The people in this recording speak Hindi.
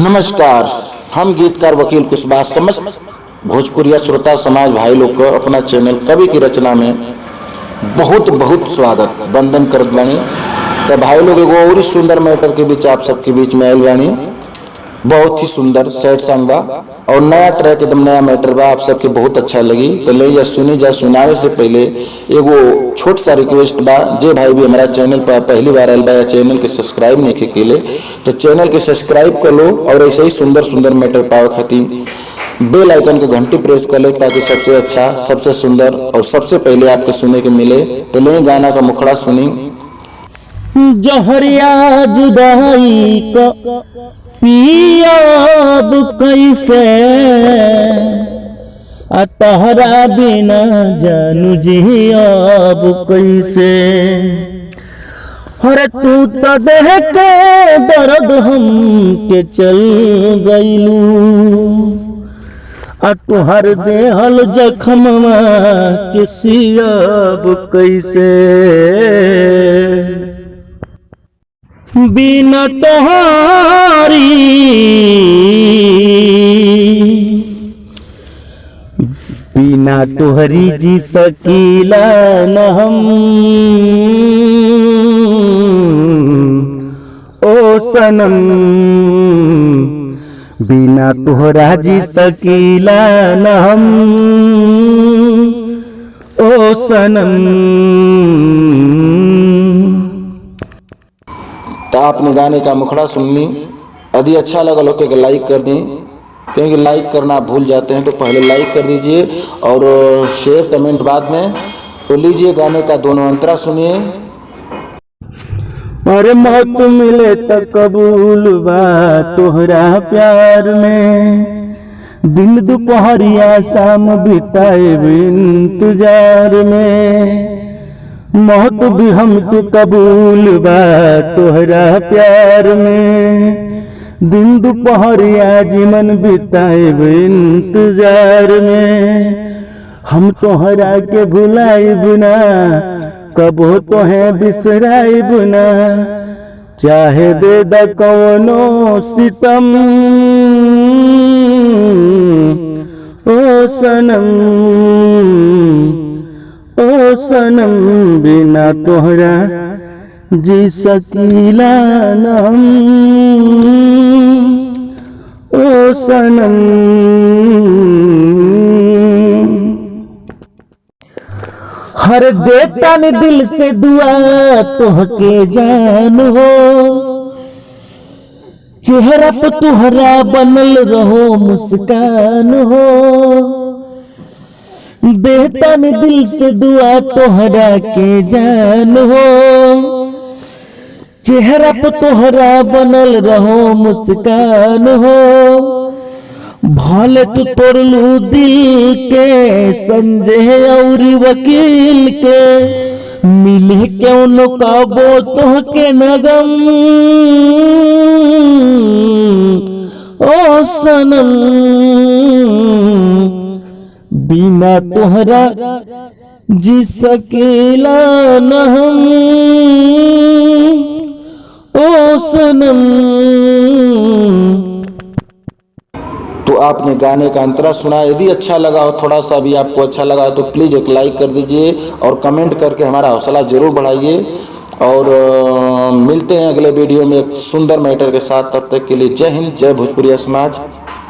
नमस्कार। हम गीतकार वकील कुशवाहा समस्त भोजपुरिया श्रोता समाज भाई लोग को अपना चैनल कवि की रचना में बहुत बहुत स्वागत वंदन करत बानी। तो भाई लोग एगो और सुंदर मैटर के बीच आप सबके बीच में आयल बानी। बहुत ही सुंदर सैड सॉन्ग बा और नया ट्रैक एकदम नया मैटर बा, आप सबके बहुत अच्छा लगी। तो ले जा सुनी जा। सुनावे से पहले एगो छोट सा रिक्वेस्ट बा, जे भाई भी हमारा चैनल पर पहली बार आयल बा या चैनल के सब्सक्राइब नहीं के तो चैनल के सब्सक्राइब कर लो और ऐसे ही सुंदर सुंदर मैटर पावे खातिर बेल आइकन के घंटी प्रेस कर ले ताकि सबसे अच्छा, सबसे सुंदर और सबसे पहले आपको सुने के मिले। तो ले गाना का मुखड़ा सुनी। जहरिया जुदाई को पियाब कैसे तहरा बिना जानू जियाब कैसे। हर तू तो देह के दर्द हम के चल गईलू तुहर देहल जख्मवा के सियाब कैसे। बिना तोहारी बिना तोहरी जी सकीला न हम ओ सनम। बिना तोहरा जी सकीला न हम ओ सनम। तो आपने गाने का मुखड़ा सुन ली। यदि अच्छा लगा लोग के लाइक कर दें, क्योंकि लाइक करना आप भूल जाते हैं। तो पहले लाइक कर दीजिए और शेयर कमेंट बाद में। तो लीजिए गाने का दोनों अंतरा सुनिए। अरे मौत मिले तो कबूल बा तोहरा प्यार में, दिन दोपहरिया शाम बिताए इंतजार में। मौत भी हमके कबूल बा तोहरा प्यार में, दिन दोपहरिया जीवन बिताए इंतजार में। हम तोहरा के भुलाइब ना, कबो तोहे बिसराइब ना, चाहे दे द कौनो सितम ओ सनम ओ सनम। बिना तोहरा जी सकीला न हम ओ सनम। हर देता ने दिल से दुआ तोहके जान हो, चेहरा पे तुहरा बनल रहो मुस्कान हो। देता ने दिल से दुआ तोहरा के जान हो, चेहरा पे तोहरा बनल रहो मुस्कान हो। भले तू तोड़लू दिल के संजय और वकील के, मिले क्यों न काबो तोहके नगम ओ सनम। बिना तोहरा जी सकेला न हम ओ सनम। तो आपने गाने का अंतरा सुना। यदि अच्छा लगा हो, थोड़ा सा भी आपको अच्छा लगा तो प्लीज़ एक लाइक कर दीजिए और कमेंट करके हमारा हौसला ज़रूर बढ़ाइए। और मिलते हैं अगले वीडियो में एक सुंदर मैटर के साथ। तब तक के लिए जय हिंद, जय भोजपुरिया समाज।